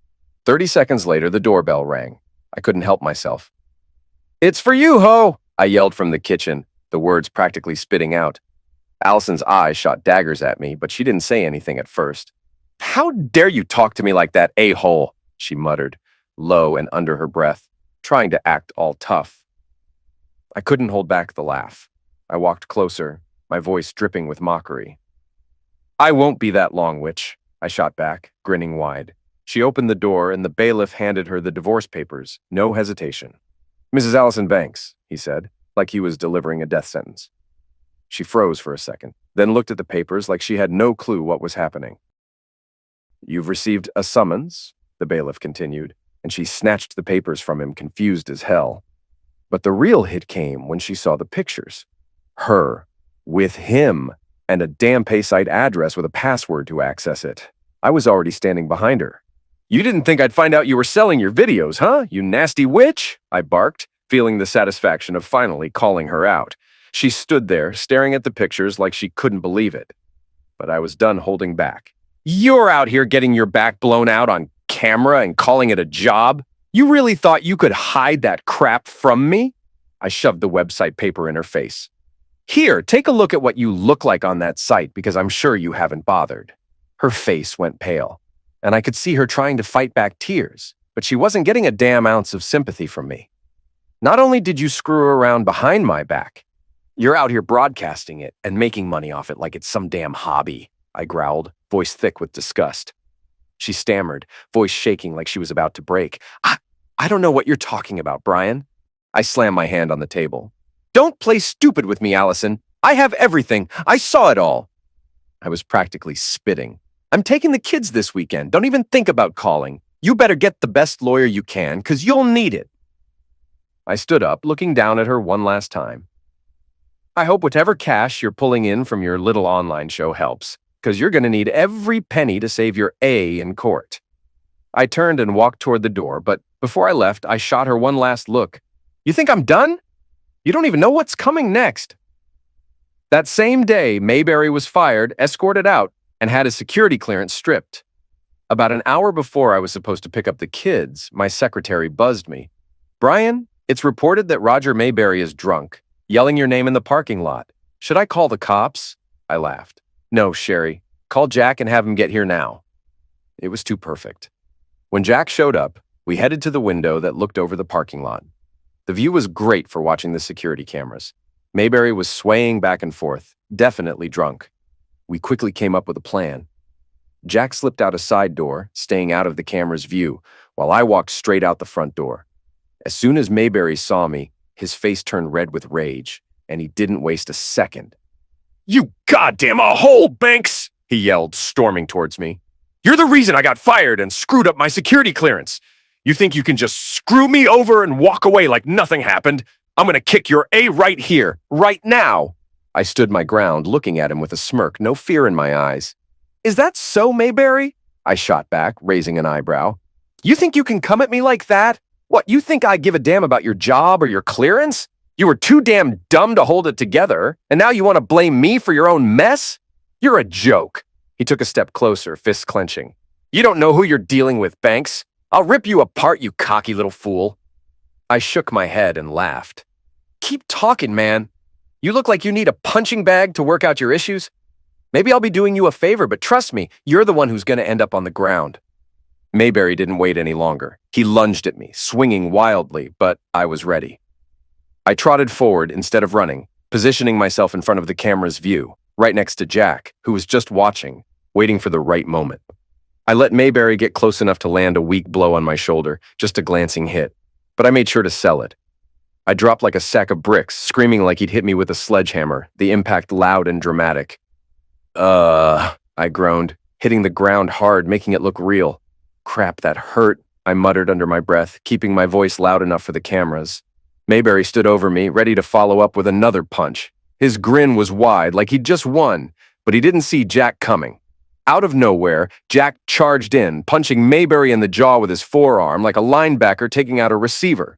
30 seconds later, the doorbell rang. I couldn't help myself. "It's for you, Ho!" I yelled from the kitchen, the words practically spitting out. Allison's eyes shot daggers at me, but she didn't say anything at first. "How dare you talk to me like that, a-hole?" she muttered, low and under her breath, trying to act all tough. I couldn't hold back the laugh. I walked closer, my voice dripping with mockery. "I won't be that long, witch," I shot back, grinning wide. She opened the door, and the bailiff handed her the divorce papers, no hesitation. "Mrs. Allison Banks," he said, like he was delivering a death sentence. She froze for a second, then looked at the papers like she had no clue what was happening. "You've received a summons," the bailiff continued, and she snatched the papers from him, confused as hell. But the real hit came when she saw the pictures. Her, with him, and a damn PaySite address with a password to access it. I was already standing behind her. "You didn't think I'd find out you were selling your videos, huh, you nasty witch?" I barked, feeling the satisfaction of finally calling her out. She stood there, staring at the pictures like she couldn't believe it. But I was done holding back. "You're out here getting your back blown out on camera and calling it a job? You really thought you could hide that crap from me?" I shoved the website paper in her face. "Here, take a look at what you look like on that site, because I'm sure you haven't bothered." Her face went pale, and I could see her trying to fight back tears, but she wasn't getting a damn ounce of sympathy from me. "Not only did you screw around behind my back, you're out here broadcasting it and making money off it like it's some damn hobby," I growled, voice thick with disgust. She stammered, voice shaking like she was about to break. I don't know what you're talking about, Brian." I slammed my hand on the table. "Don't play stupid with me, Allison. I have everything. I saw it all." I was practically spitting. "I'm taking the kids this weekend. Don't even think about calling. You better get the best lawyer you can, 'cause you'll need it." I stood up, looking down at her one last time. "I hope whatever cash you're pulling in from your little online show helps, 'cause you're going to need every penny to save your A in court." I turned and walked toward the door, but before I left, I shot her one last look. "You think I'm done? You don't even know what's coming next." That same day, Mayberry was fired, escorted out, and had his security clearance stripped. About an hour before I was supposed to pick up the kids, my secretary buzzed me. "Brian, it's reported that Roger Mayberry is drunk, yelling your name in the parking lot. Should I call the cops?" I laughed. "No, Sherry. Call Jack and have him get here now." It was too perfect. When Jack showed up, we headed to the window that looked over the parking lot. The view was great for watching the security cameras. Mayberry was swaying back and forth, definitely drunk. We quickly came up with a plan. Jack slipped out a side door, staying out of the camera's view, while I walked straight out the front door. As soon as Mayberry saw me, his face turned red with rage, and he didn't waste a second. "You goddamn a-hole, Banks!" he yelled, storming towards me. "You're the reason I got fired and screwed up my security clearance. You think you can just screw me over and walk away like nothing happened? I'm gonna kick your A right here, right now." I stood my ground, looking at him with a smirk, no fear in my eyes. "Is that so, Mayberry?" I shot back, raising an eyebrow. "You think you can come at me like that? What, you think I give a damn about your job or your clearance? You were too damn dumb to hold it together, and now you want to blame me for your own mess? You're a joke." He took a step closer, fists clenching. "You don't know who you're dealing with, Banks. I'll rip you apart, you cocky little fool." I shook my head and laughed. "Keep talking, man. You look like you need a punching bag to work out your issues. Maybe I'll be doing you a favor, but trust me, you're the one who's going to end up on the ground." Mayberry didn't wait any longer. He lunged at me, swinging wildly, but I was ready. I trotted forward instead of running, positioning myself in front of the camera's view, right next to Jack, who was just watching, waiting for the right moment. I let Mayberry get close enough to land a weak blow on my shoulder, just a glancing hit, but I made sure to sell it. I dropped like a sack of bricks, screaming like he'd hit me with a sledgehammer, the impact loud and dramatic. I groaned, hitting the ground hard, making it look real. "Crap, that hurt," I muttered under my breath, keeping my voice loud enough for the cameras. Mayberry stood over me, ready to follow up with another punch. His grin was wide, like he'd just won, but he didn't see Jack coming. Out of nowhere, Jack charged in, punching Mayberry in the jaw with his forearm like a linebacker taking out a receiver.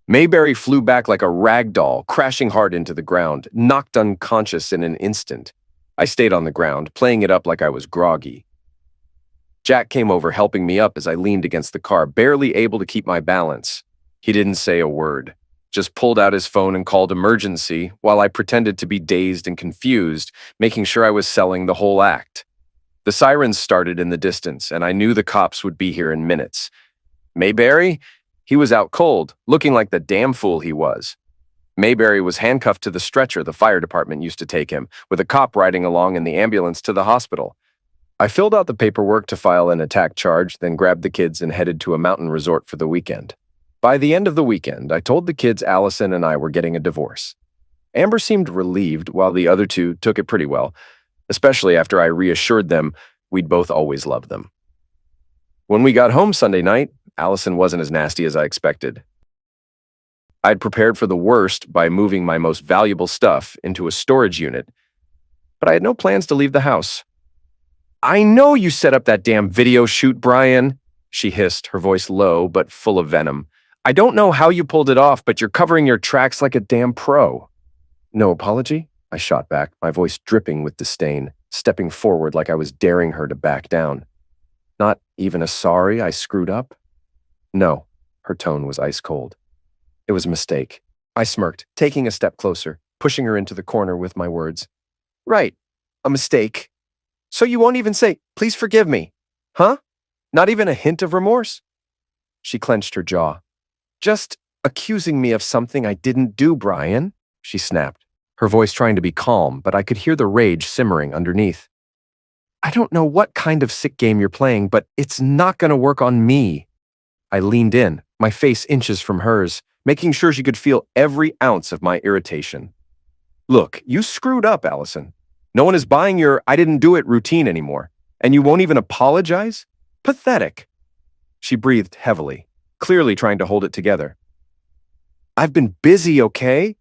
Mayberry flew back like a rag doll, crashing hard into the ground, knocked unconscious in an instant. I stayed on the ground, playing it up like I was groggy. Jack came over, helping me up as I leaned against the car, barely able to keep my balance. He didn't say a word, just pulled out his phone and called emergency while I pretended to be dazed and confused, making sure I was selling the whole act. The sirens started in the distance, and I knew the cops would be here in minutes. Mayberry? He was out cold, looking like the damn fool he was. Mayberry was handcuffed to the stretcher the fire department used to take him, with a cop riding along in the ambulance to the hospital. I filled out the paperwork to file an attack charge, then grabbed the kids and headed to a mountain resort for the weekend. By the end of the weekend, I told the kids Allison and I were getting a divorce. Amber seemed relieved, while the other two took it pretty well, especially after I reassured them we'd both always loved them. When we got home Sunday night, Allison wasn't as nasty as I expected. I'd prepared for the worst by moving my most valuable stuff into a storage unit, but I had no plans to leave the house. "I know you set up that damn video shoot, Brian," she hissed, her voice low but full of venom. "I don't know how you pulled it off, but you're covering your tracks like a damn pro." "No apology?" I shot back, my voice dripping with disdain, stepping forward like I was daring her to back down. "Not even a sorry I screwed up?" "No." Her tone was ice cold. "It was a mistake." I smirked, taking a step closer, pushing her into the corner with my words. "Right, a mistake. So you won't even say, 'Please forgive me'? Huh? Not even a hint of remorse?" She clenched her jaw. "Just accusing me of something I didn't do, Brian," she snapped, her voice trying to be calm, but I could hear the rage simmering underneath. "I don't know what kind of sick game you're playing, but it's not going to work on me." I leaned in, my face inches from hers, making sure she could feel every ounce of my irritation. "Look, you screwed up, Allison. No one is buying your 'I didn't do it' routine anymore, and you won't even apologize? Pathetic." She breathed heavily, clearly trying to hold it together. "I've been busy, okay?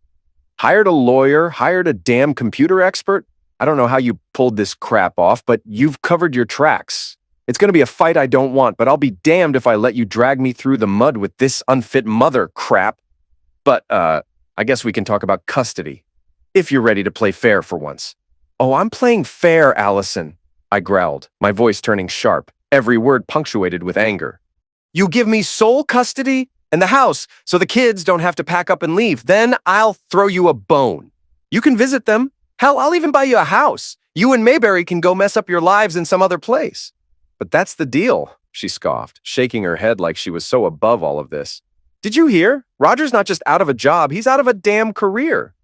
Hired a lawyer, hired a damn computer expert. I don't know how you pulled this crap off, but you've covered your tracks. It's going to be a fight I don't want, but I'll be damned if I let you drag me through the mud with this unfit mother crap. But, I guess we can talk about custody, if you're ready to play fair for once." "Oh, I'm playing fair, Allison," I growled, my voice turning sharp, every word punctuated with anger. "You give me sole custody and the house so the kids don't have to pack up and leave. Then I'll throw you a bone. You can visit them. Hell, I'll even buy you a house. You and Mayberry can go mess up your lives in some other place." "But that's the deal," she scoffed, shaking her head like she was so above all of this. "Did you hear? Roger's not just out of a job, he's out of a damn career."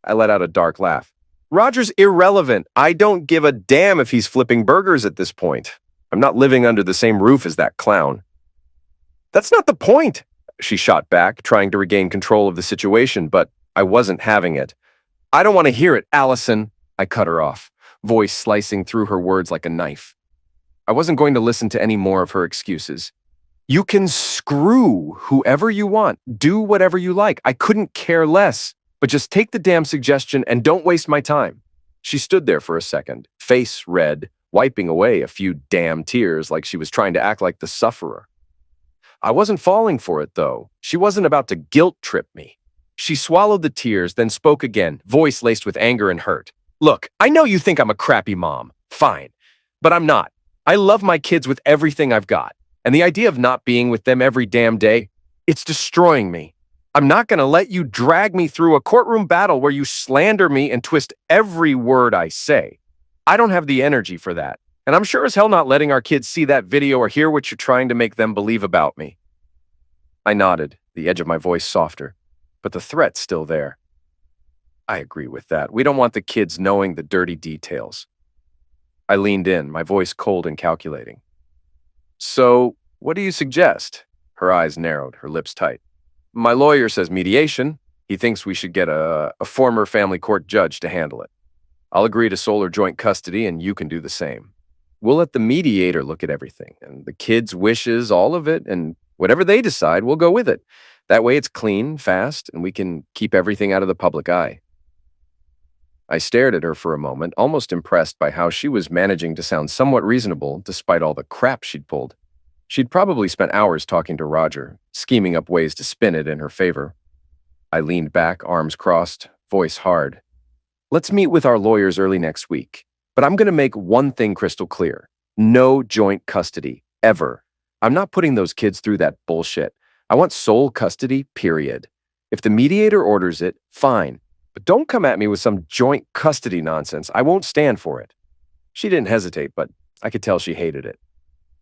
I let out a dark laugh. "Roger's irrelevant. I don't give a damn if he's flipping burgers at this point. I'm not living under the same roof as that clown." "That's not the point," she shot back, trying to regain control of the situation, but I wasn't having it. "I don't want to hear it, Allison," I cut her off, voice slicing through her words like a knife. I wasn't going to listen to any more of her excuses. "You can screw whoever you want, do whatever you like. I couldn't care less, but just take the damn suggestion and don't waste my time." She stood there for a second, face red, wiping away a few damn tears like she was trying to act like the sufferer. I wasn't falling for it, though. She wasn't about to guilt trip me. She swallowed the tears, then spoke again, voice laced with anger and hurt. "Look, I know you think I'm a crappy mom. Fine. But I'm not. I love my kids with everything I've got. And the idea of not being with them every damn day, it's destroying me. I'm not going to let you drag me through a courtroom battle where you slander me and twist every word I say. I don't have the energy for that. And I'm sure as hell not letting our kids see that video or hear what you're trying to make them believe about me." I nodded, the edge of my voice softer, but the threat's still there. "I agree with that. We don't want the kids knowing the dirty details." I leaned in, my voice cold and calculating. "So, what do you suggest?" Her eyes narrowed, her lips tight. "My lawyer says mediation. He thinks we should get a former family court judge to handle it. I'll agree to sole or joint custody, and you can do the same. We'll let the mediator look at everything, and the kids' wishes, all of it, and whatever they decide, we'll go with it. That way it's clean, fast, and we can keep everything out of the public eye." I stared at her for a moment, almost impressed by how she was managing to sound somewhat reasonable despite all the crap she'd pulled. She'd probably spent hours talking to Roger, scheming up ways to spin it in her favor. I leaned back, arms crossed, voice hard. "Let's meet with our lawyers early next week. But I'm going to make one thing crystal clear. No joint custody, ever. I'm not putting those kids through that bullshit. I want sole custody, period. If the mediator orders it, fine. But don't come at me with some joint custody nonsense. I won't stand for it." She didn't hesitate, but I could tell she hated it.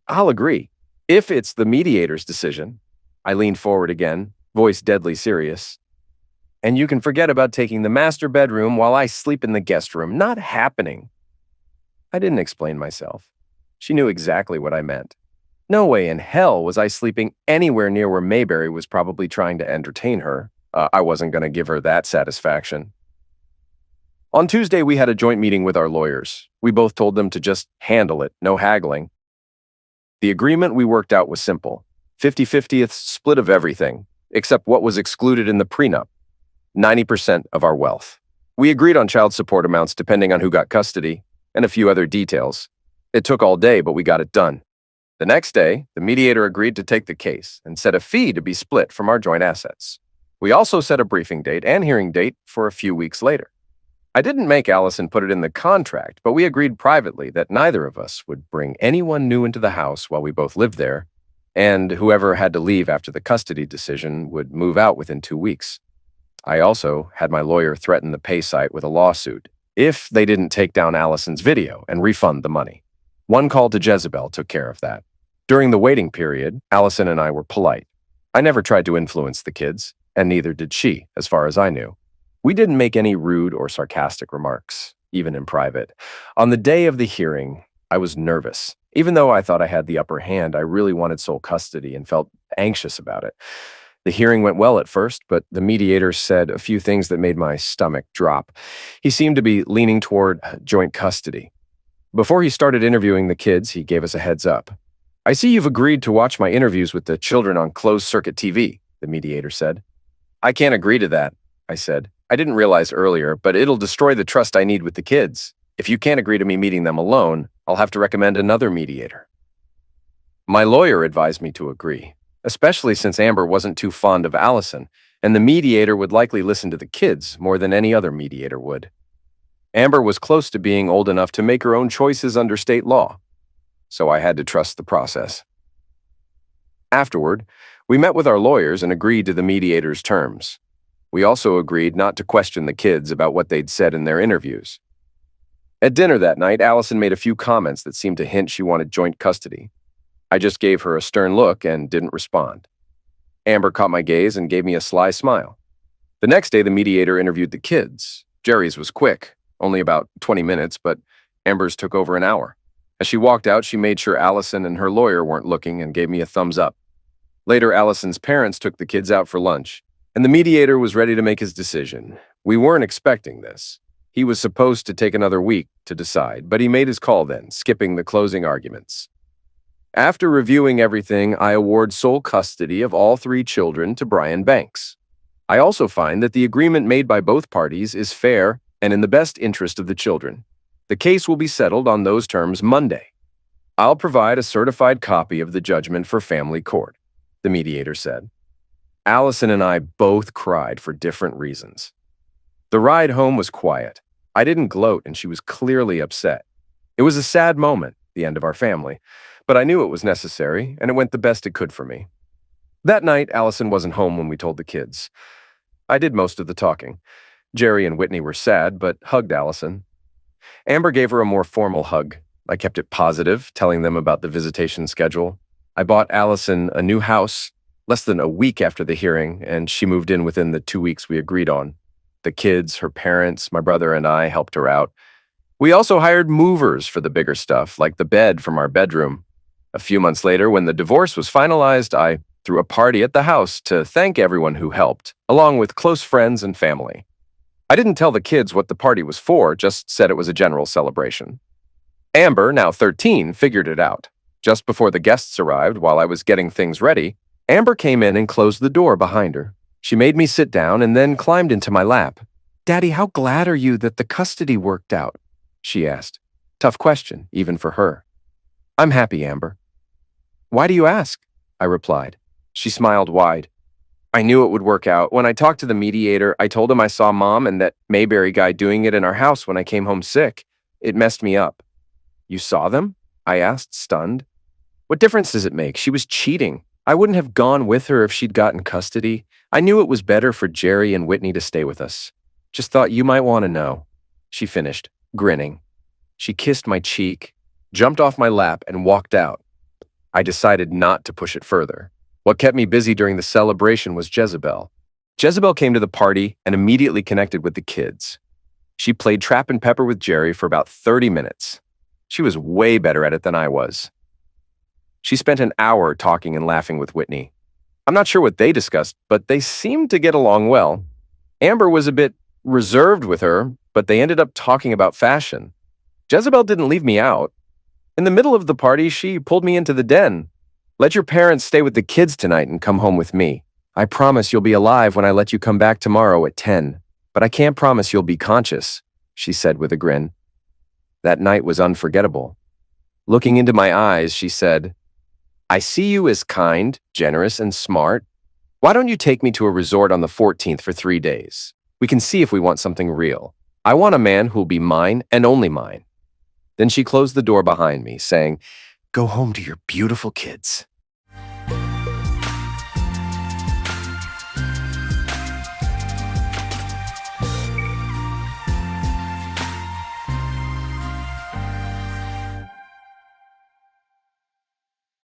"I'll agree. If it's the mediator's decision." I leaned forward again, voice deadly serious. "And you can forget about taking the master bedroom while I sleep in the guest room. Not happening." I didn't explain myself. She knew exactly what I meant. No way in hell was I sleeping anywhere near where Mayberry was probably trying to entertain her. I wasn't going to give her that satisfaction. On Tuesday, we had a joint meeting with our lawyers. We both told them to just handle it, no haggling. The agreement we worked out was simple. 50-50th split of everything, except what was excluded in the prenup. 90% of our wealth. We agreed on child support amounts depending on who got custody, and a few other details. It took all day, but we got it done. The next day, the mediator agreed to take the case and set a fee to be split from our joint assets. We also set a briefing date and hearing date for a few weeks later. I didn't make Allison put it in the contract, but we agreed privately that neither of us would bring anyone new into the house while we both lived there, and whoever had to leave after the custody decision would move out within 2 weeks. I also had my lawyer threaten the pay site with a lawsuit if they didn't take down Allison's video and refund the money. One call to Jezebel took care of that. During the waiting period, Allison and I were polite. I never tried to influence the kids, and neither did she, as far as I knew. We didn't make any rude or sarcastic remarks, even in private. On the day of the hearing, I was nervous. Even though I thought I had the upper hand, I really wanted sole custody and felt anxious about it. The hearing went well at first, but the mediator said a few things that made my stomach drop. He seemed to be leaning toward joint custody. Before he started interviewing the kids, he gave us a heads up. "I see you've agreed to watch my interviews with the children on closed-circuit TV," the mediator said. "I can't agree to that," I said. "I didn't realize earlier, but it'll destroy the trust I need with the kids. If you can't agree to me meeting them alone, I'll have to recommend another mediator." My lawyer advised me to agree, especially since Amber wasn't too fond of Allison, and the mediator would likely listen to the kids more than any other mediator would. Amber was close to being old enough to make her own choices under state law, so I had to trust the process. Afterward, we met with our lawyers and agreed to the mediator's terms. We also agreed not to question the kids about what they'd said in their interviews. At dinner that night, Allison made a few comments that seemed to hint she wanted joint custody. I just gave her a stern look and didn't respond. Amber caught my gaze and gave me a sly smile. The next day, the mediator interviewed the kids. Jerry's was quick, only about 20 minutes, but Amber's took over an hour. As she walked out, she made sure Allison and her lawyer weren't looking and gave me a thumbs up. Later, Allison's parents took the kids out for lunch, and the mediator was ready to make his decision. We weren't expecting this. He was supposed to take another week to decide, but he made his call then, skipping the closing arguments. After reviewing everything, I award sole custody of all 3 children to Brian Banks. I also find that the agreement made by both parties is fair and in the best interest of the children. The case will be settled on those terms Monday. I'll provide a certified copy of the judgment for family court, the mediator said. Allison and I both cried for different reasons. The ride home was quiet. I didn't gloat, and she was clearly upset. It was a sad moment, the end of our family, but I knew it was necessary, and it went the best it could for me. That night, Allison wasn't home when we told the kids. I did most of the talking. Jerry and Whitney were sad, but hugged Allison. Amber gave her a more formal hug. I kept it positive, telling them about the visitation schedule. I bought Allison a new house less than a week after the hearing, and she moved in within the 2 weeks we agreed on. The kids, her parents, my brother, and I helped her out. We also hired movers for the bigger stuff, like the bed from our bedroom. A few months later, when the divorce was finalized, I threw a party at the house to thank everyone who helped, along with close friends and family. I didn't tell the kids what the party was for, just said it was a general celebration. Amber, now 13, figured it out. Just before the guests arrived, while I was getting things ready, Amber came in and closed the door behind her. She made me sit down and then climbed into my lap. "Daddy, how glad are you that the custody worked out?" she asked. Tough question, even for her. "I'm happy, Amber." "Why do you ask?" I replied. She smiled wide. "I knew it would work out. When I talked to the mediator, I told him I saw Mom and that Mayberry guy doing it in our house when I came home sick. It messed me up." "You saw them?" I asked, stunned. "What difference does it make? She was cheating. I wouldn't have gone with her if she'd gotten custody. I knew it was better for Jerry and Whitney to stay with us. Just thought you might want to know," she finished, grinning. She kissed my cheek, jumped off my lap, and walked out. I decided not to push it further. What kept me busy during the celebration was Jezebel. Jezebel came to the party and immediately connected with the kids. She played Trap and Pepper with Jerry for about 30 minutes. She was way better at it than I was. She spent an hour talking and laughing with Whitney. I'm not sure what they discussed, but they seemed to get along well. Amber was a bit reserved with her, but they ended up talking about fashion. Jezebel didn't leave me out. In the middle of the party, she pulled me into the den. Let your parents stay with the kids tonight and come home with me. I promise you'll be alive when I let you come back tomorrow at 10, but I can't promise you'll be conscious, she said with a grin. That night was unforgettable. Looking into my eyes, she said, I see you as kind, generous, and smart. Why don't you take me to a resort on the 14th for 3 days? We can see if we want something real. I want a man who'll be mine and only mine. Then she closed the door behind me, saying, Go home to your beautiful kids.